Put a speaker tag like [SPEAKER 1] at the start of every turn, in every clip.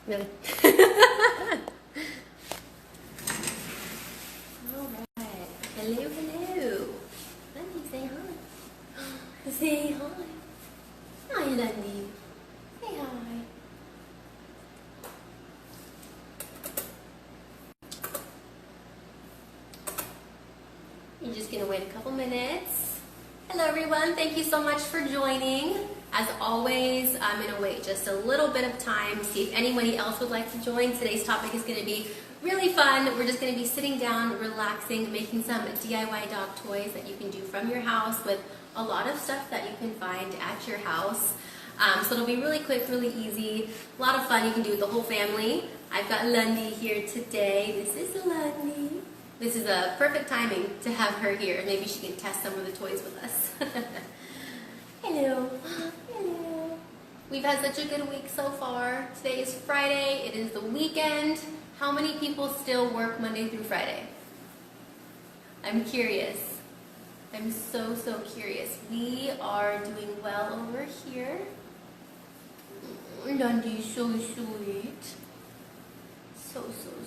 [SPEAKER 1] Really? Alright. Hello, hello. Lundy, say hi. Say hi. Hi, Lundy. Say hi. You're just gonna wait a couple minutes. Hello, everyone. Thank you so much for joining. As always, I'm going to wait just a little bit of time, see if anybody else would like to join. Today's topic is going to be really fun. We're just going to be sitting down, relaxing, making some DIY dog toys that you can do from your house with a lot of stuff that you can find at your house. So it'll be really quick, really easy, a lot of fun. You can do with the whole family. I've got Lundy here today. This is Lundy. This is a perfect timing to have her here. Maybe she can test some of the toys with us. Hello. Hello. We've had such a good week so far. Today is Friday. It is the weekend. How many people still work Monday through Friday? I'm curious. I'm so curious. We are doing well over here. Lundy's so sweet. So sweet.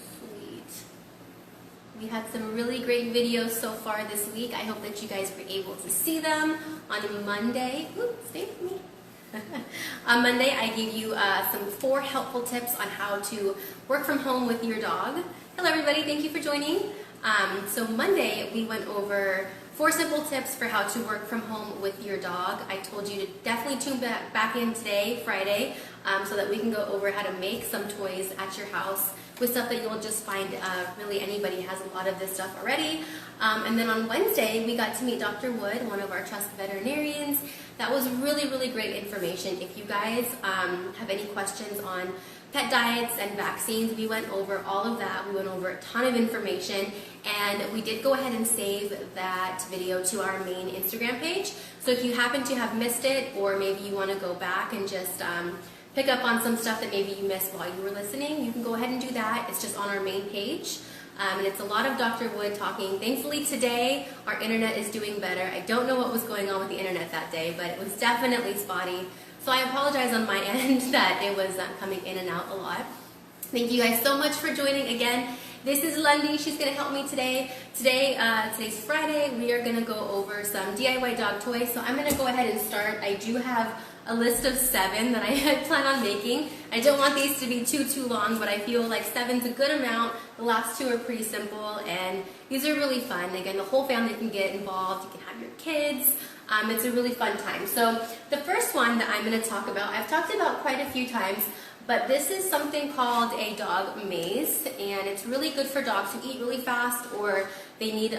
[SPEAKER 1] We had some really great videos so far this week. I hope that you guys were able to see them. On Monday, stay with me. On Monday, I gave you some 4 helpful tips on how to work from home with your dog. Hello, everybody. Thank you for joining. So Monday, we went over 4 simple tips for how to work from home with your dog. I told you to definitely tune back in today, Friday, so that we can go over how to make some toys at your house with stuff that you'll just find really anybody has a lot of this stuff already. And then on Wednesday, we got to meet Dr. Wood, one of our trusted veterinarians. That was really great information. If you guys have any questions on pet diets and vaccines, we went over all of that. We went over a ton of information, and we did go ahead and save that video to our main Instagram page. So if you happen to have missed it, or maybe you want to go back and just pick up on some stuff that maybe you missed while you were listening, you can go ahead and do that. It's just on our main page. And it's a lot of Dr. Wood talking. Thankfully today, our internet is doing better. I don't know what was going on with the internet that day, but it was definitely spotty. So I apologize on my end that it was coming in and out a lot. Thank you guys so much for joining again. This is Lundy. She's going to help me today. Today's Friday. We are going to go over some DIY dog toys. So I'm going to go ahead and start. I do have a list of 7 that I plan on making. I don't want these to be too long, but I feel like 7's a good amount. The last 2 are pretty simple, and these are really fun. Again, the whole family can get involved. You can have your kids. It's a really fun time. So the first one that I'm going to talk about, I've talked about quite a few times, but this is something called a dog maze, and it's really good for dogs who eat really fast, or they need,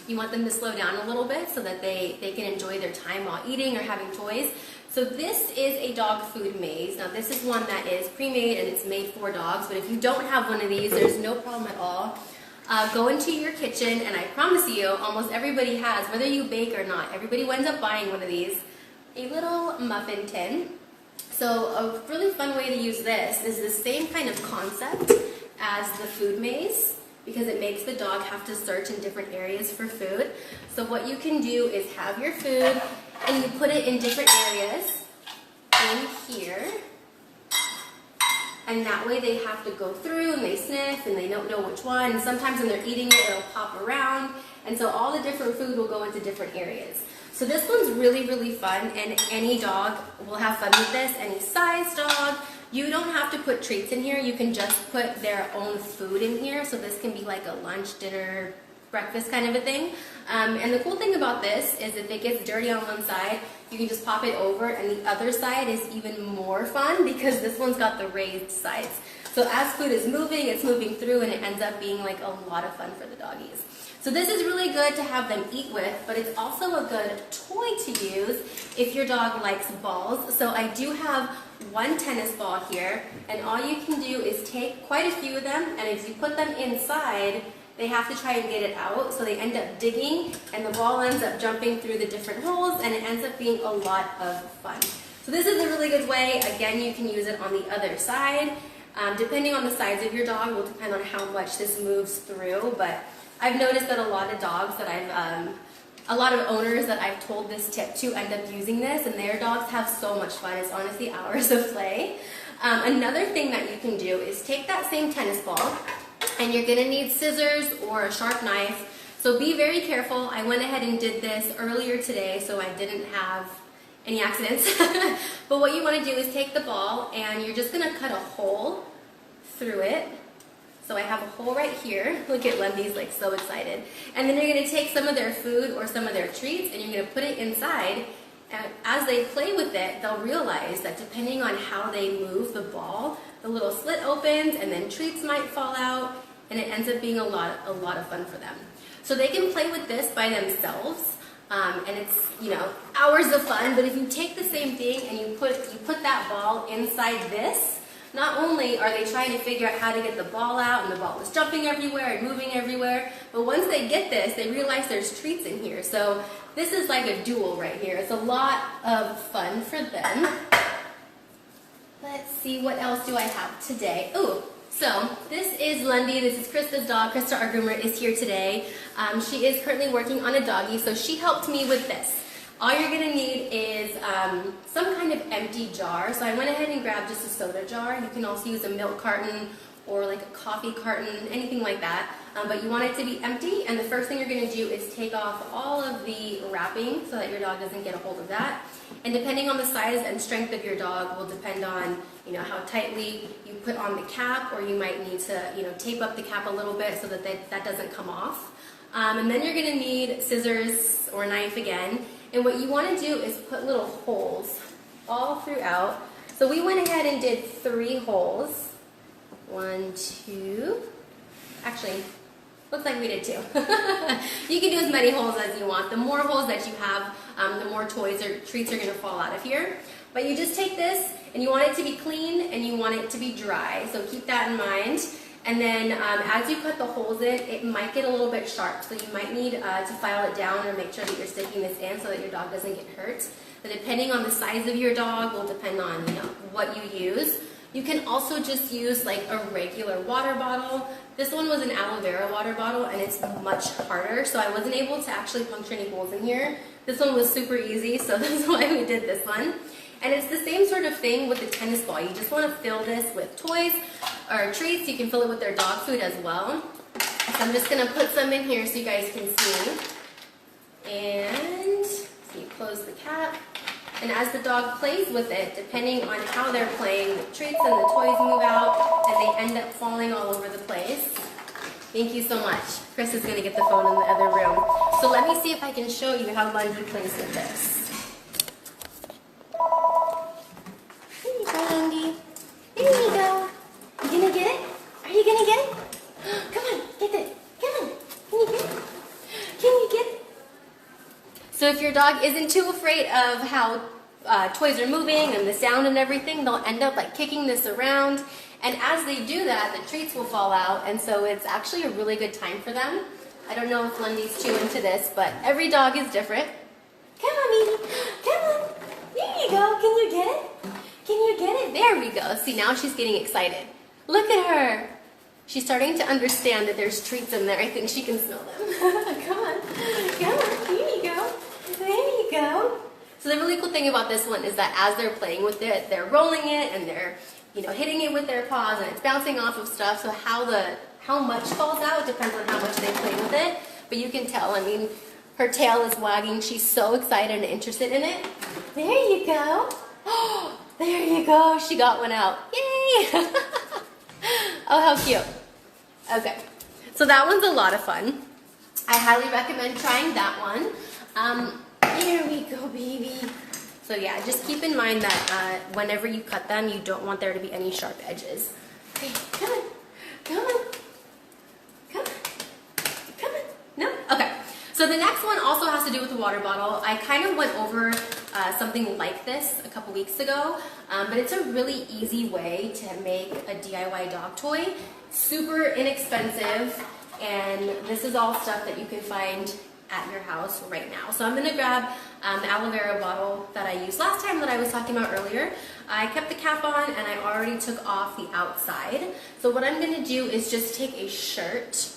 [SPEAKER 1] you want them to slow down a little bit so that they can enjoy their time while eating or having toys. So this is a dog food maze. Now this is one that is pre-made and it's made for dogs, but if you don't have one of these, there's no problem at all. Go into your kitchen, and I promise you, almost everybody has, whether you bake or not, everybody ends up buying one of these. A little muffin tin. So a really fun way to use this is the same kind of concept as the food maze, because it makes the dog have to search in different areas for food. So what you can do is have your food, and you put it in different areas in here. And that way they have to go through and they sniff and they don't know which one. And sometimes when they're eating it, it'll pop around. And so all the different food will go into different areas. So this one's really fun, and any dog will have fun with this, any size dog. You don't have to put treats in here. You can just put their own food in here. So this can be like a lunch, dinner, breakfast kind of a thing. And the cool thing about this is if it gets dirty on one side, you can just pop it over, and the other side is even more fun because this one's got the raised sides. So as food is moving, it's moving through, and it ends up being like a lot of fun for the doggies. So this is really good to have them eat with, but it's also a good toy to use if your dog likes balls. So I do have 1 tennis ball here, and all you can do is take quite a few of them, and if you put them inside, they have to try and get it out, so they end up digging, and the ball ends up jumping through the different holes, and it ends up being a lot of fun. So this is a really good way. Again, you can use it on the other side. Depending on the size of your dog will depend on how much this moves through, but I've noticed that a lot of dogs that I've A lot of owners that I've told this tip to end up using this, and their dogs have so much fun. It's honestly hours of play. Another thing that you can do is take that same tennis ball, and you're gonna need scissors or a sharp knife. So be very careful. I went ahead and did this earlier today so I didn't have any accidents. But what you wanna do is take the ball and you're just gonna cut a hole through it. So I have a hole right here. Look at Lundy's like so excited. And then you're gonna take some of their food or some of their treats and you're gonna put it inside. And as they play with it, they'll realize that depending on how they move the ball, the little slit opens and then treats might fall out, and it ends up being a lot of fun for them. So they can play with this by themselves, and it's, you know, hours of fun. But if you take the same thing and you put that ball inside this, not only are they trying to figure out how to get the ball out, and the ball is jumping everywhere and moving everywhere, but once they get this, they realize there's treats in here. So this is like a duel right here. It's a lot of fun for them. Let's see, what else do I have today? Ooh, so this is Lundy. This is Krista's dog. Krista, our groomer, is here today. She is currently working on a doggy, so she helped me with this. All you're going to need is some kind of empty jar. So I went ahead and grabbed just a soda jar. You can also use a milk carton or like a coffee carton, anything like that. But you want it to be empty, and the first thing you're going to do is take off all of the wrapping so that your dog doesn't get a hold of that. And depending on the size and strength of your dog will depend on, you know, how tightly you put on the cap, or you might need to, you know, tape up the cap a little bit so that that doesn't come off. And then you're going to need scissors or a knife again. And what you want to do is put little holes all throughout. So we went ahead and did 3 holes. 1, 2, actually, looks like we did 2. You can do as many holes as you want. The more holes that you have, the more toys or treats are going to fall out of here. But you just take this, and you want it to be clean, and you want it to be dry. So keep that in mind. And then as you cut the holes in, it might get a little bit sharp. So you might need to file it down or make sure that you're sticking this in so that your dog doesn't get hurt. But depending on the size of your dog will depend on, you know, what you use. You can also just use like a regular water bottle. This one was an aloe vera water bottle, and it's much harder, so I wasn't able to actually puncture any holes in here. This one was super easy, so that's why we did this one. And it's the same sort of thing with the tennis ball. You just want to fill this with toys or treats. You can fill it with their dog food as well. So I'm just going to put some in here so you guys can see. And so you close the cap. And as the dog plays with it, depending on how they're playing, the treats and the toys move out, and they end up falling all over the place. Thank you so much. Chris is going to get the phone in the other room. So let me see if I can show you how Lundy plays with this. Here you go, Lundy. There you go. You gonna get it? Are you gonna get it? Come on, get it. Come on. Can you get it? Can you get it? So if your dog isn't too afraid of how toys are moving and the sound and everything, they'll end up like kicking this around. And as they do that, the treats will fall out, and so it's actually a really good time for them. I don't know if Lundy's too into this, but every dog is different. Come on, baby. Come on. There you go. Can you get it? Can you get it? There we go. See, now she's getting excited. Look at her. She's starting to understand that there's treats in there. I think she can smell them. Come on. Come on. Here you go. There you go. So the really cool thing about this one is that as they're playing with it, they're rolling it and they're, you know, hitting it with their paws, and it's bouncing off of stuff. So how much falls out depends on how much they play with it. But you can tell, I mean, her tail is wagging. She's so excited and interested in it. There you go. Oh, there you go. She got one out. Yay! Oh, how cute. Okay, so that one's a lot of fun. I highly recommend trying that one. There we go, baby. So yeah, just keep in mind that whenever you cut them, you don't want there to be any sharp edges. Okay, come on. Come on. Come on. Come on. No? Okay. So the next one also has to do with the water bottle. I kind of went over something like this a couple weeks ago, but it's a really easy way to make a DIY dog toy. Super inexpensive, and this is all stuff that you can find at your house right now. So I'm going to grab the aloe vera bottle that I used last time that I was talking about earlier. I kept the cap on, and I already took off the outside. So what I'm going to do is just take a shirt.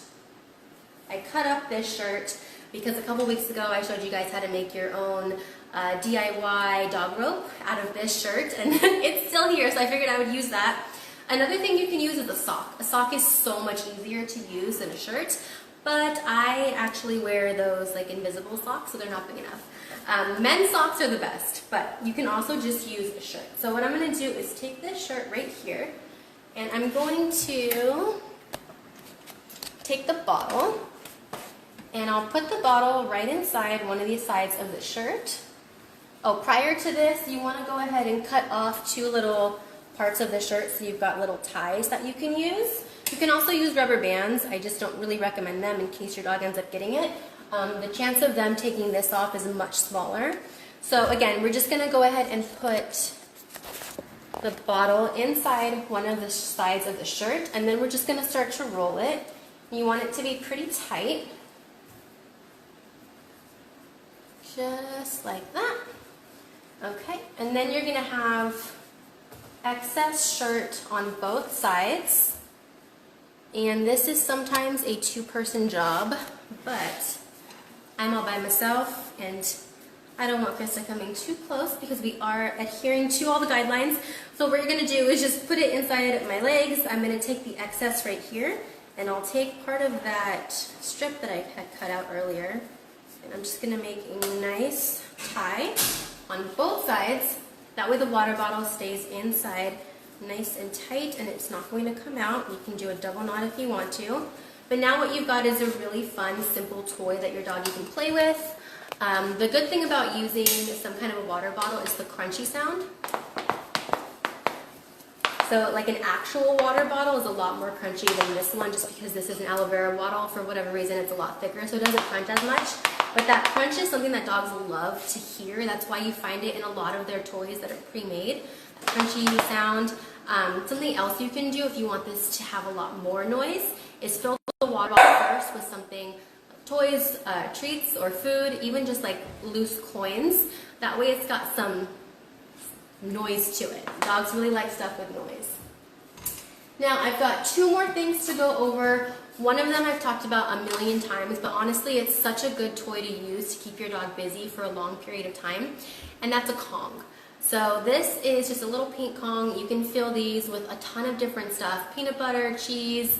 [SPEAKER 1] I cut up this shirt. because a couple weeks ago I showed you guys how to make your own DIY dog rope out of this shirt, and it's still here, so I figured I would use that. Another thing you can use is a sock. A sock is so much easier to use than a shirt, but I actually wear those like invisible socks, so they're not big enough. Men's socks are the best, but you can also just use a shirt. So what I'm going to do is take this shirt right here, and I'm going to take the bottle, and I'll put the bottle right inside one of these sides of the shirt. Oh, prior to this, you want to go ahead and cut off 2 little parts of the shirt so you've got little ties that you can use. You can also use rubber bands. I just don't really recommend them in case your dog ends up getting it. The chance of them taking this off is much smaller. So again, we're just going to go ahead and put the bottle inside one of the sides of the shirt, and then we're just going to start to roll it. You want it to be pretty tight. Just like that. Okay, and then you're going to have excess shirt on both sides. And this is sometimes a 2-person job, but I'm all by myself and I don't want Krista coming too close because we are adhering to all the guidelines. So what we're going to do is just put it inside my legs. I'm going to take the excess right here, and I'll take part of that strip that I had cut out earlier, and I'm just going to make a nice tie on both sides. That way the water bottle stays inside nice and tight and it's not going to come out. You can do a double knot if you want to. But now what you've got is a really fun, simple toy that your doggy can play with. The good thing about using some kind of a water bottle is the crunchy sound. So like an actual water bottle is a lot more crunchy than this one, just because this is an aloe vera bottle. For whatever reason, it's a lot thicker, so it doesn't crunch as much. But that crunch is something that dogs love to hear. That's why you find it in a lot of their toys that are pre-made. Crunchy sound. Something else you can do if you want this to have a lot more noise is fill the water bottle first with something, toys, treats, or food, even just like loose coins. That way it's got some noise to it. Dogs really like stuff with noise. Now I've got 2 more things to go over. One of them I've talked about a million times, but honestly it's such a good toy to use to keep your dog busy for a long period of time, and that's a Kong. So this is just a little paint Kong. You can fill these with a ton of different stuff, peanut butter, cheese,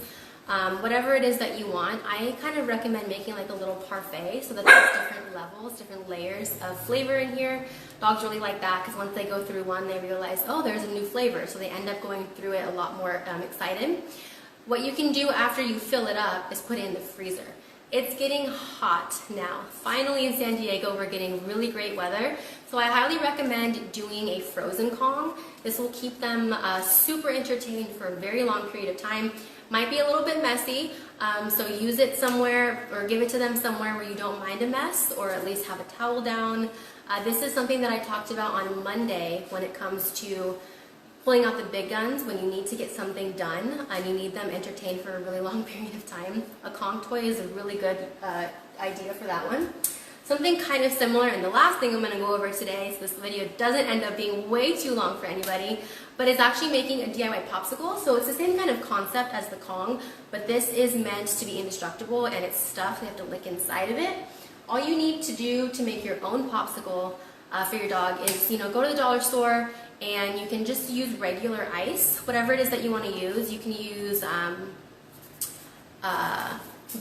[SPEAKER 1] whatever it is that you want. I kind of recommend making like a little parfait so that there's different levels, different layers of flavor in here. Dogs really like that because once they go through one, they realize, oh, there's a new flavor. So they end up going through it a lot more excited. What you can do after you fill it up is put it in the freezer. It's getting hot now. Finally in San Diego, we're getting really great weather. So I highly recommend doing a frozen Kong. This will keep them super entertained for a very long period of time. Might be a little bit messy, so use it somewhere or give it to them somewhere where you don't mind a mess, or at least have a towel down. This is something that I talked about on Monday when it comes to pulling out the big guns when you need to get something done and you need them entertained for a really long period of time. A Kong toy is a really good idea for that one. Something kind of similar, and the last thing I'm going to go over today, so this video doesn't end up being way too long for anybody, but it's actually making a DIY popsicle. So it's the same kind of concept as the Kong, but this is meant to be indestructible and it's stuffed. You have to lick inside of it. All you need to do to make your own popsicle for your dog is, go to the dollar store and you can just use regular ice, whatever it is that you want to use. You can use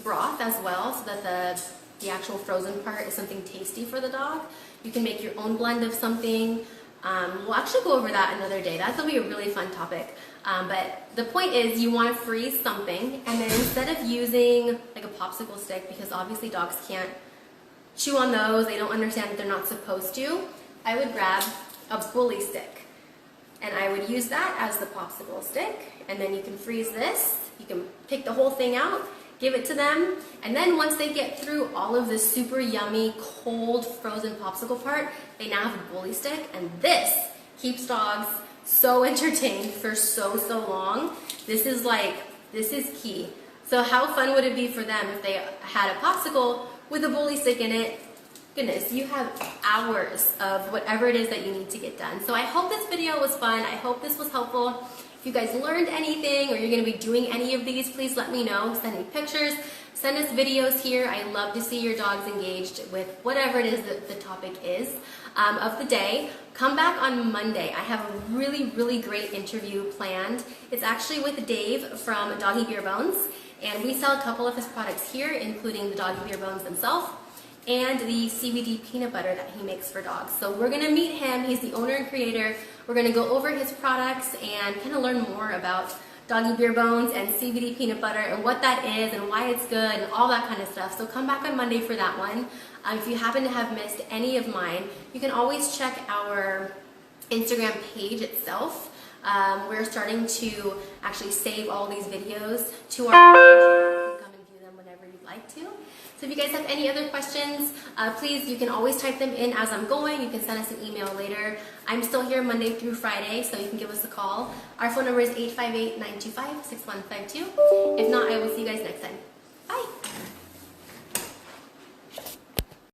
[SPEAKER 1] broth as well, so that the actual frozen part is something tasty for the dog. You can make your own blend of something. We'll actually go over that another day. That'll be a really fun topic. But the point is you want to freeze something, and then instead of using like a popsicle stick, because obviously dogs can't chew on those, they don't understand that they're not supposed to, I would grab a bully stick. And I would use that as the popsicle stick, and then you can freeze this. You can pick the whole thing out, give it to them, and then once they get through all of this super yummy, cold, frozen popsicle part, they now have a bully stick, and this keeps dogs so entertained for so long. This is key. So how fun would it be for them if they had a popsicle with a bully stick in it, goodness, you have hours of whatever it is that you need to get done. So I hope this video was fun. I hope this was helpful. If you guys learned anything or you're going to be doing any of these, please let me know. Send me pictures. Send us videos here. I love to see your dogs engaged with whatever it is that the topic is of the day. Come back on Monday. I have a really, really great interview planned. It's actually with Dave from Doggy Beer Bones, and we sell a couple of his products here, including the Doggy Beer Bones themselves and the CBD peanut butter that he makes for dogs. So we're gonna meet him. He's the owner and creator. We're gonna go over his products and kind of learn more about Doggy Beer Bones and CBD peanut butter and what that is and why it's good and all that kind of stuff. So come back on Monday for that one. If you happen to have missed any of mine, you can always check our Instagram page itself. We're starting to actually save all these videos to our page. You can come and view them whenever you'd like to. So if you guys have any other questions, please, you can always type them in as I'm going. You can send us an email later. I'm still here Monday through Friday, so you can give us a call. Our phone number is 858-925-6152. If not, I will see you guys next time.